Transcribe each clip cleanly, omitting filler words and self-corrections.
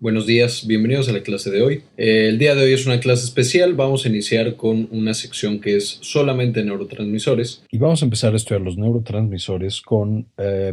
Buenos días, bienvenidos a la clase de hoy. El día de hoy es una clase especial. Vamos a iniciar con una sección que es solamente neurotransmisores. Y vamos a empezar a estudiar los neurotransmisores con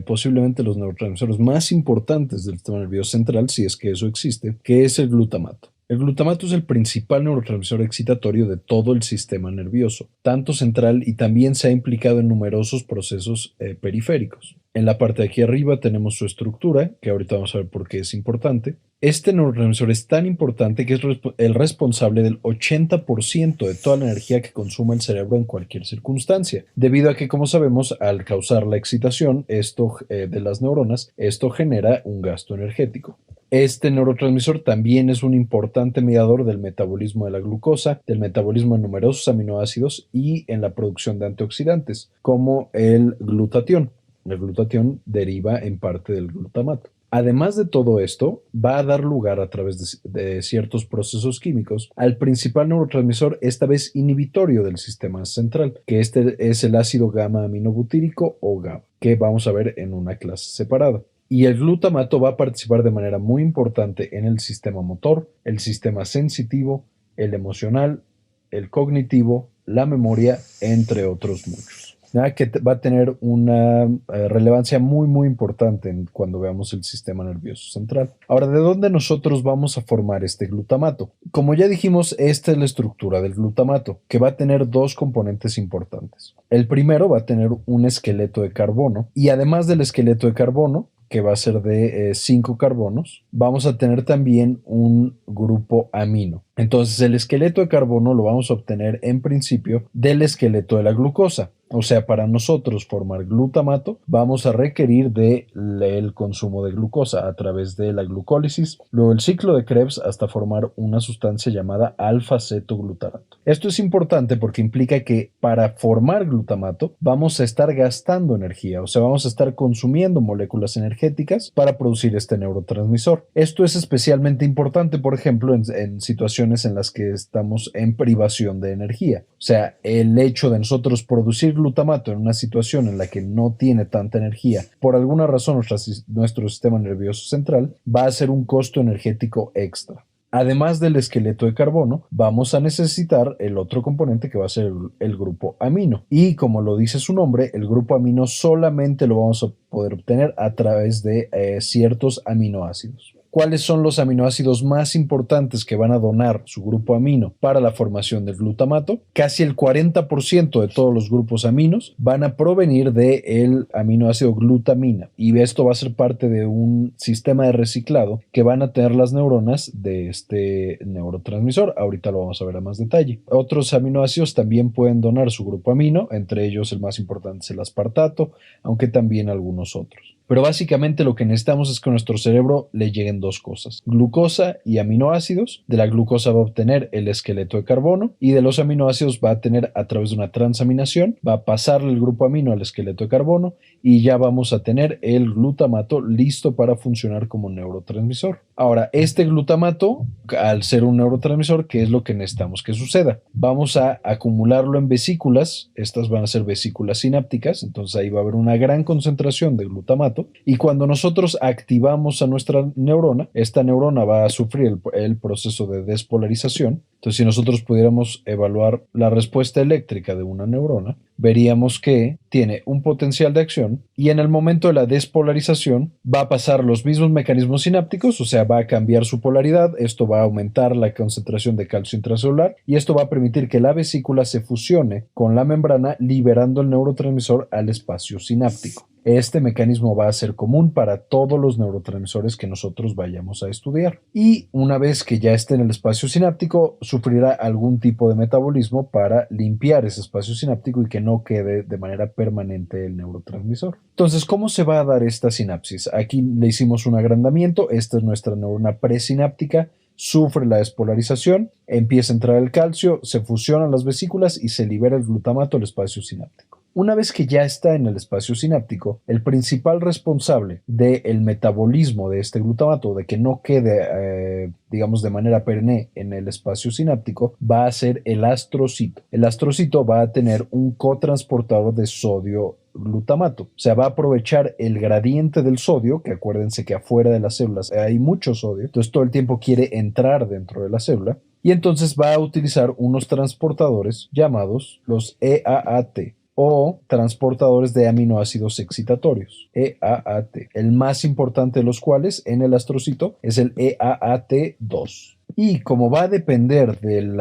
posiblemente los neurotransmisores más importantes del sistema nervioso central, si es que eso existe, que es el glutamato. El glutamato es el principal neurotransmisor excitatorio de todo el sistema nervioso, tanto central y también se ha implicado en numerosos procesos periféricos. En la parte de aquí arriba tenemos su estructura, que ahorita vamos a ver por qué es importante. Este neurotransmisor es tan importante que es el responsable del 80% de toda la energía que consume el cerebro en cualquier circunstancia, debido a que, como sabemos, al causar la excitación de las neuronas, esto genera un gasto energético. Este neurotransmisor también es un importante mediador del metabolismo de la glucosa, del metabolismo de numerosos aminoácidos y en la producción de antioxidantes, como el glutatión. El glutatión deriva en parte del glutamato. Además de todo esto, va a dar lugar a través de ciertos procesos químicos al principal neurotransmisor, esta vez inhibitorio del sistema central, que este es el ácido gamma aminobutírico o GABA, que vamos a ver en una clase separada. Y el glutamato va a participar de manera muy importante en el sistema motor, el sistema sensitivo, el emocional, el cognitivo, la memoria, entre otros muchos. Que va a tener una relevancia muy importante cuando veamos el sistema nervioso central. Ahora, ¿de dónde nosotros vamos a formar este glutamato? Como ya dijimos, esta es la estructura del glutamato, que va a tener dos componentes importantes. El primero va a tener un esqueleto de carbono y además del esqueleto de carbono, que va a ser de 5 carbonos, vamos a tener también un grupo amino. Entonces el esqueleto de carbono lo vamos a obtener en principio del esqueleto de la glucosa. O sea, para nosotros formar glutamato vamos a requerir del consumo de glucosa a través de la glucólisis, luego el ciclo de Krebs hasta formar una sustancia llamada alfa-cetoglutarato. Esto es importante porque implica que para formar glutamato vamos a estar gastando energía, o sea, vamos a estar consumiendo moléculas energéticas para producir este neurotransmisor. Esto es especialmente importante, por ejemplo, en situaciones en las que estamos en privación de energía. O sea, el hecho de nosotros producir glutamato en una situación en la que no tiene tanta energía, por alguna razón nuestro sistema nervioso central va a ser un costo energético extra. Además del esqueleto de carbono, vamos a necesitar el otro componente que va a ser el grupo amino. Y como lo dice su nombre, el grupo amino solamente lo vamos a poder obtener a través de ciertos aminoácidos. ¿Cuáles son los aminoácidos más importantes que van a donar su grupo amino para la formación del glutamato? Casi el 40% de todos los grupos aminos van a provenir del aminoácido glutamina y esto va a ser parte de un sistema de reciclado que van a tener las neuronas de este neurotransmisor. Ahorita lo vamos a ver a más detalle. Otros aminoácidos también pueden donar su grupo amino, entre ellos el más importante es el aspartato, aunque también algunos otros. Pero básicamente lo que necesitamos es que a nuestro cerebro le lleguen dos cosas, glucosa y aminoácidos. De la glucosa va a obtener el esqueleto de carbono y de los aminoácidos va a tener a través de una transaminación, va a pasarle el grupo amino al esqueleto de carbono y ya vamos a tener el glutamato listo para funcionar como neurotransmisor. Ahora, este glutamato, al ser un neurotransmisor, ¿qué es lo que necesitamos que suceda? Vamos a acumularlo en vesículas, estas van a ser vesículas sinápticas, entonces ahí va a haber una gran concentración de glutamato y cuando nosotros activamos a nuestra neurona, esta neurona va a sufrir el proceso de despolarización. Entonces, si nosotros pudiéramos evaluar la respuesta eléctrica de una neurona, veríamos que tiene un potencial de acción y en el momento de la despolarización va a pasar los mismos mecanismos sinápticos, o sea, va a cambiar su polaridad, esto va a aumentar la concentración de calcio intracelular y esto va a permitir que la vesícula se fusione con la membrana liberando el neurotransmisor al espacio sináptico. Este mecanismo va a ser común para todos los neurotransmisores que nosotros vayamos a estudiar. Y una vez que ya esté en el espacio sináptico, sufrirá algún tipo de metabolismo para limpiar ese espacio sináptico y que no quede de manera permanente el neurotransmisor. Entonces, ¿cómo se va a dar esta sinapsis? Aquí le hicimos un agrandamiento. Esta es nuestra neurona presináptica. Sufre la despolarización, empieza a entrar el calcio, se fusionan las vesículas y se libera el glutamato al espacio sináptico. Una vez que ya está en el espacio sináptico, el principal responsable del metabolismo de este glutamato, de que no quede digamos de manera perenne en el espacio sináptico, va a ser el astrocito. El astrocito va a tener un cotransportador de sodio glutamato. O sea, va a aprovechar el gradiente del sodio, que acuérdense que afuera de las células hay mucho sodio, entonces todo el tiempo quiere entrar dentro de la célula, y entonces va a utilizar unos transportadores llamados los EAAT, o transportadores de aminoácidos excitatorios, EAAT, el más importante de los cuales en el astrocito es el EAAT2. Y como va a depender del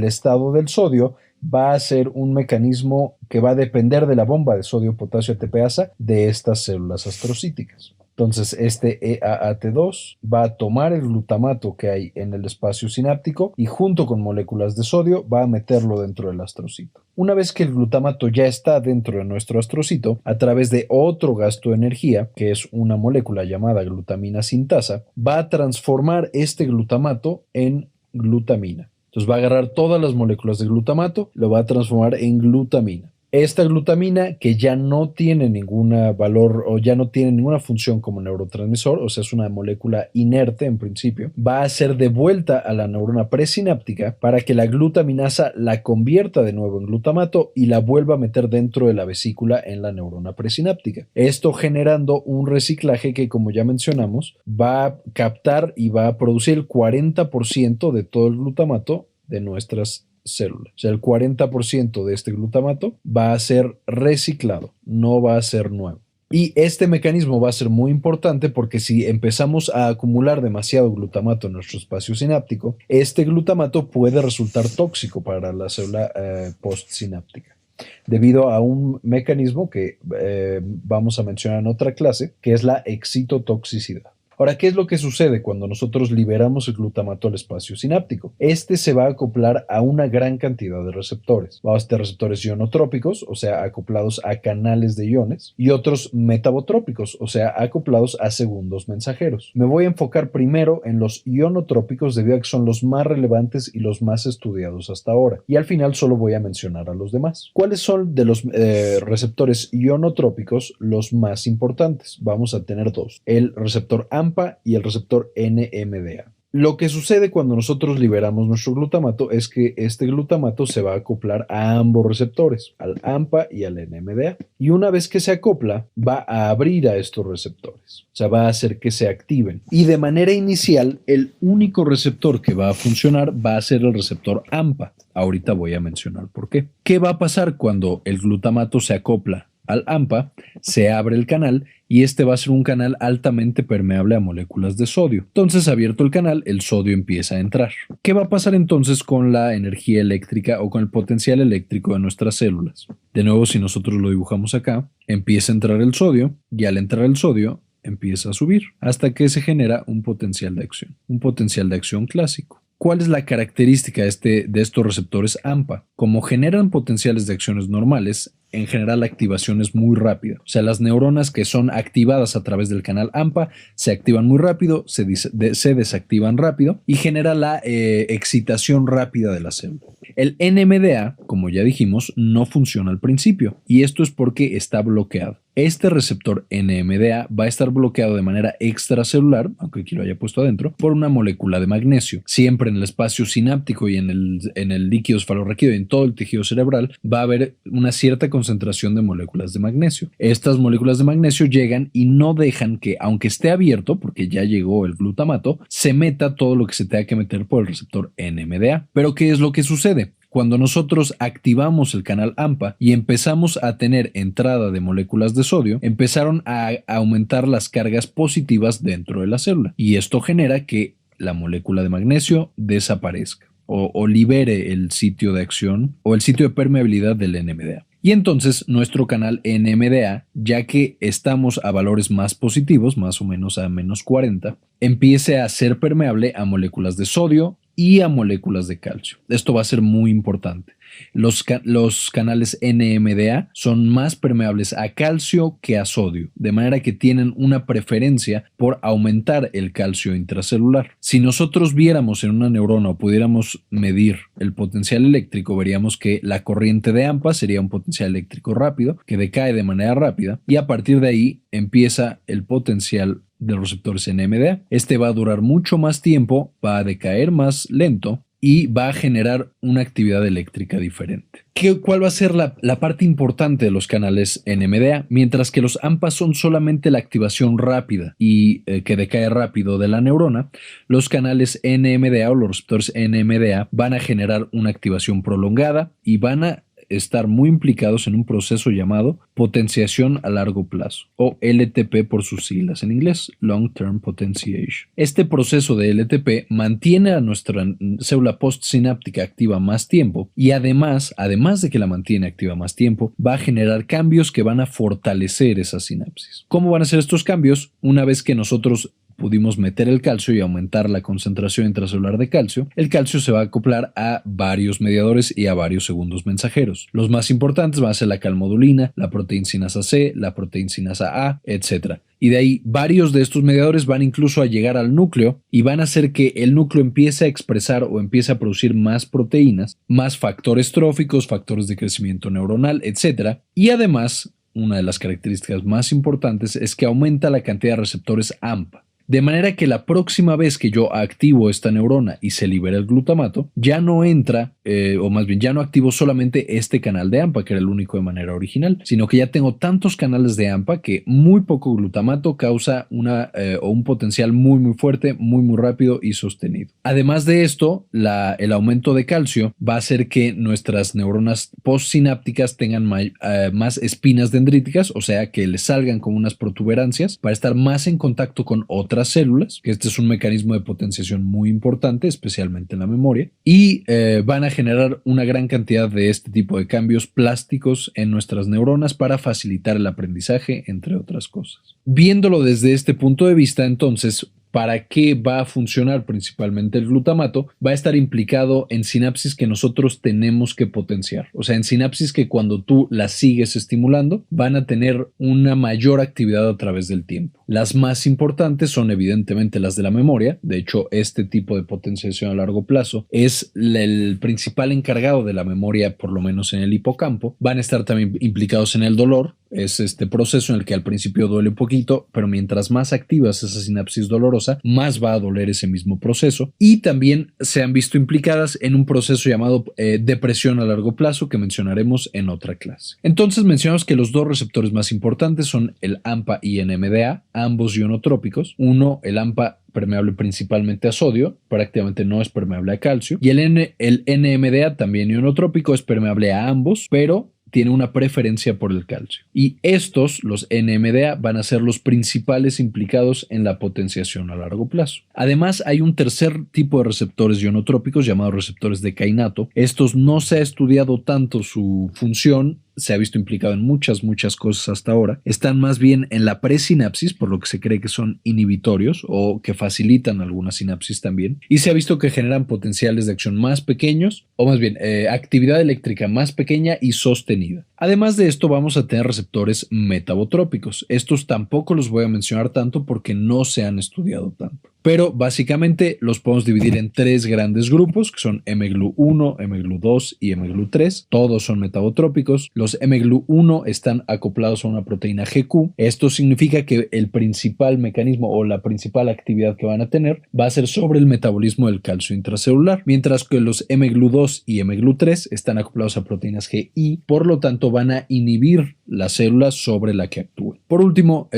estado del sodio, va a ser un mecanismo que va a depender de la bomba de sodio-potasio ATPasa de estas células astrocíticas. Entonces, este EAAT2 va a tomar el glutamato que hay en el espacio sináptico y junto con moléculas de sodio va a meterlo dentro del astrocito. Una vez que el glutamato ya está dentro de nuestro astrocito, a través de otro gasto de energía, que es una molécula llamada glutamina sintasa, va a transformar este glutamato en glutamina. Entonces va a agarrar todas las moléculas de glutamato, lo va a transformar en glutamina. Esta glutamina, que ya no tiene ningún valor o ya no tiene ninguna función como neurotransmisor, o sea, es una molécula inerte en principio, va a ser devuelta a la neurona presináptica para que la glutaminasa la convierta de nuevo en glutamato y la vuelva a meter dentro de la vesícula en la neurona presináptica. Esto generando un reciclaje que, como ya mencionamos, va a captar y va a producir el 40% de todo el glutamato de nuestras células. O sea, el 40% de este glutamato va a ser reciclado, no va a ser nuevo. Y este mecanismo va a ser muy importante porque si empezamos a acumular demasiado glutamato en nuestro espacio sináptico, este glutamato puede resultar tóxico para la célula postsináptica, debido a un mecanismo que vamos a mencionar en otra clase, que es la excitotoxicidad. Ahora, ¿qué es lo que sucede cuando nosotros liberamos el glutamato al espacio sináptico? Este se va a acoplar a una gran cantidad de receptores. Vamos a tener receptores ionotrópicos, o sea, acoplados a canales de iones, y otros metabotrópicos, o sea, acoplados a segundos mensajeros. Me voy a enfocar primero en los ionotrópicos debido a que son los más relevantes y los más estudiados hasta ahora, y al final solo voy a mencionar a los demás. ¿Cuáles son de los receptores ionotrópicos los más importantes? Vamos a tener dos: el receptor AMPA y el receptor NMDA. Lo que sucede cuando nosotros liberamos nuestro glutamato es que este glutamato se va a acoplar a ambos receptores, al AMPA y al NMDA. Y una vez que se acopla, va a abrir a estos receptores. O sea, va a hacer que se activen. Y de manera inicial, el único receptor que va a funcionar va a ser el receptor AMPA. Ahorita voy a mencionar por qué. ¿Qué va a pasar cuando el glutamato se acopla al AMPA? Se abre el canal y este va a ser un canal altamente permeable a moléculas de sodio. Entonces, abierto el canal, el sodio empieza a entrar. ¿Qué va a pasar entonces con la energía eléctrica o con el potencial eléctrico de nuestras células? De nuevo, si nosotros lo dibujamos acá, empieza a entrar el sodio y al entrar el sodio empieza a subir hasta que se genera un potencial de acción clásico. ¿Cuál es la característica de estos receptores AMPA? Como generan potenciales de acciones normales, en general la activación es muy rápida. O sea, las neuronas que son activadas a través del canal AMPA se activan muy rápido, se desactivan rápido y genera la excitación rápida de la célula. El NMDA, como ya dijimos, no funciona al principio y esto es porque está bloqueado. Este receptor NMDA va a estar bloqueado de manera extracelular, aunque aquí lo haya puesto adentro, por una molécula de magnesio. Siempre en el espacio sináptico y en el líquido cefalorraquídeo y en todo el tejido cerebral va a haber una cierta concentración de moléculas de magnesio. Estas moléculas de magnesio llegan y no dejan que, aunque esté abierto, porque ya llegó el glutamato, se meta todo lo que se tenga que meter por el receptor NMDA. Pero ¿qué es lo que sucede? Cuando nosotros activamos el canal AMPA y empezamos a tener entrada de moléculas de sodio, empezaron a aumentar las cargas positivas dentro de la célula y esto genera que la molécula de magnesio desaparezca o libere el sitio de acción o el sitio de permeabilidad del NMDA. Y entonces nuestro canal NMDA, ya que estamos a valores más positivos, más o menos a menos 40, empiece a ser permeable a moléculas de sodio y a moléculas de calcio. Esto va a ser muy importante. Los canales NMDA son más permeables a calcio que a sodio, de manera que tienen una preferencia por aumentar el calcio intracelular. Si nosotros viéramos en una neurona o pudiéramos medir el potencial eléctrico, veríamos que la corriente de AMPA sería un potencial eléctrico rápido que decae de manera rápida y a partir de ahí empieza el potencial de los receptores NMDA. Este va a durar mucho más tiempo, va a decaer más lento y va a generar una actividad eléctrica diferente. ¿Cuál va a ser la parte importante de los canales NMDA? Mientras que los AMPA son solamente la activación rápida y que decae rápido de la neurona, los canales NMDA o los receptores NMDA van a generar una activación prolongada y van a estar muy implicados en un proceso llamado potenciación a largo plazo, o LTP por sus siglas en inglés, Long Term Potentiation. Este proceso de LTP mantiene a nuestra célula postsináptica activa más tiempo y además de que la mantiene activa más tiempo, va a generar cambios que van a fortalecer esa sinapsis. ¿Cómo van a ser estos cambios? Una vez que nosotros pudimos meter el calcio y aumentar la concentración intracelular de calcio, el calcio se va a acoplar a varios mediadores y a varios segundos mensajeros. Los más importantes van a ser la calmodulina, la proteincinasa C, la proteincinasa A, etc. Y de ahí varios de estos mediadores van incluso a llegar al núcleo y van a hacer que el núcleo empiece a expresar o empiece a producir más proteínas, más factores tróficos, factores de crecimiento neuronal, etc. Y además, una de las características más importantes es que aumenta la cantidad de receptores AMPA. De manera que la próxima vez que yo activo esta neurona y se libera el glutamato, ya no entra, o más bien ya no activo solamente este canal de AMPA, que era el único de manera original, sino que ya tengo tantos canales de AMPA que muy poco glutamato causa un potencial muy fuerte, muy rápido y sostenido. Además de esto, el aumento de calcio va a hacer que nuestras neuronas postsinápticas tengan más espinas dendríticas, o sea, que les salgan como unas protuberancias para estar más en contacto con otras células, que este es un mecanismo de potenciación muy importante, especialmente en la memoria, y van a generar una gran cantidad de este tipo de cambios plásticos en nuestras neuronas para facilitar el aprendizaje, entre otras cosas. Viéndolo desde este punto de vista, entonces, ¿para qué va a funcionar principalmente el glutamato? Va a estar implicado en sinapsis que nosotros tenemos que potenciar. O sea, en sinapsis que cuando tú las sigues estimulando van a tener una mayor actividad a través del tiempo. Las más importantes son evidentemente las de la memoria. De hecho, este tipo de potenciación a largo plazo es el principal encargado de la memoria, por lo menos en el hipocampo. Van a estar también implicados en el dolor. Es este proceso en el que al principio duele un poquito, pero mientras más activas esa sinapsis dolorosa, más va a doler ese mismo proceso. Y también se han visto implicadas en un proceso llamado depresión a largo plazo que mencionaremos en otra clase. Entonces mencionamos que los dos receptores más importantes son el AMPA y NMDA, ambos ionotrópicos. Uno, el AMPA, permeable principalmente a sodio, prácticamente no es permeable a calcio, y el NMDA, también ionotrópico, es permeable a ambos, pero tiene una preferencia por el calcio. Y estos, los NMDA, van a ser los principales implicados en la potenciación a largo plazo. Además, hay un tercer tipo de receptores ionotrópicos llamados receptores de kainato. Estos no se ha estudiado tanto su función, se ha visto implicado en muchas cosas hasta ahora. Están más bien en la presinapsis, por lo que se cree que son inhibitorios o que facilitan alguna sinapsis también. Y se ha visto que generan potenciales de acción más pequeños, o más bien actividad eléctrica más pequeña y sostenida. Además de esto, vamos a tener receptores metabotrópicos. Estos tampoco los voy a mencionar tanto porque no se han estudiado tanto. Pero básicamente los podemos dividir en tres grandes grupos, que son mGlu1, mGlu2 y mGlu3. Todos son metabotrópicos. Los mGlu1 están acoplados a una proteína GQ. Esto significa que el principal mecanismo o la principal actividad que van a tener va a ser sobre el metabolismo del calcio intracelular, mientras que los mGlu2 y mGlu3 están acoplados a proteínas GI, por lo tanto van a inhibir la célula sobre la que actúen. Por último,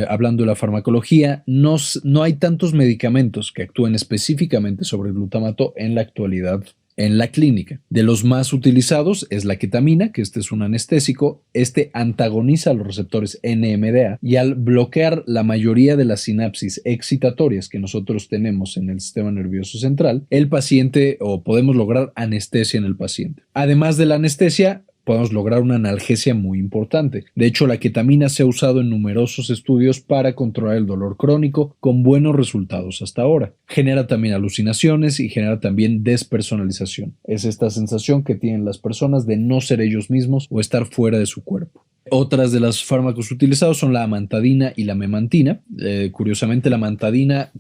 hablando de la farmacología, no hay tantos medicamentos que actúen específicamente sobre el glutamato en la actualidad en la clínica. De los más utilizados es la ketamina, que este es un anestésico. Este antagoniza los receptores NMDA y al bloquear la mayoría de las sinapsis excitatorias que nosotros tenemos en el sistema nervioso central, el paciente, o podemos lograr anestesia en el paciente. Además de la anestesia, podemos lograr una analgesia muy importante. De hecho, la ketamina se ha usado en numerosos estudios para controlar el dolor crónico con buenos resultados hasta ahora. Genera también alucinaciones y genera también despersonalización. Es esta sensación que tienen las personas de no ser ellos mismos o estar fuera de su cuerpo. Otras de los fármacos utilizados son la amantadina y la memantina. Curiosamente, la amantadina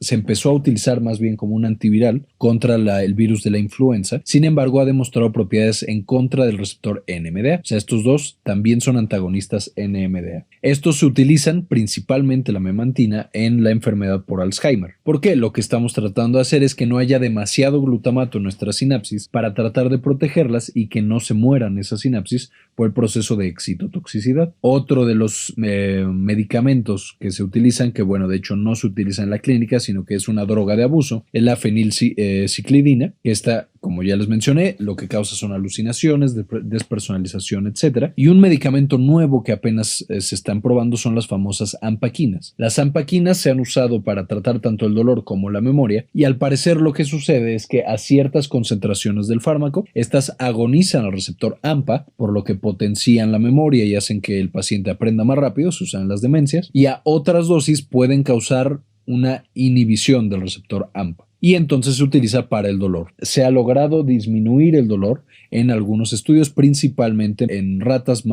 se empezó a utilizar más bien como un antiviral contra el virus de la influenza. Sin embargo, ha demostrado propiedades en contra del receptor NMDA. O sea, estos dos también son antagonistas NMDA. Estos se utilizan principalmente la memantina en la enfermedad por Alzheimer. ¿Por qué? Lo que estamos tratando de hacer es que no haya demasiado glutamato en nuestras sinapsis para tratar de protegerlas y que no se mueran esas sinapsis por el proceso de excitotoxicidad. Otro de los medicamentos que se utilizan, que bueno, de hecho no se utiliza en la clínica, sino que es una droga de abuso, es la fenilciclidina, que está, como ya les mencioné, lo que causa son alucinaciones, despersonalización, etc. Y un medicamento nuevo que apenas se están probando son las famosas ampaquinas. Las ampaquinas se han usado para tratar tanto el dolor como la memoria, y al parecer lo que sucede es que a ciertas concentraciones del fármaco, estas agonizan al receptor AMPA, por lo que potencian la memoria y hacen que el paciente aprenda más rápido, se usan en las demencias, y a otras dosis pueden causar una inhibición del receptor AMPA. Y entonces se utiliza para el dolor. Se ha logrado disminuir el dolor en algunos estudios, principalmente en ratas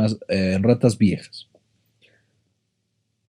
viejas.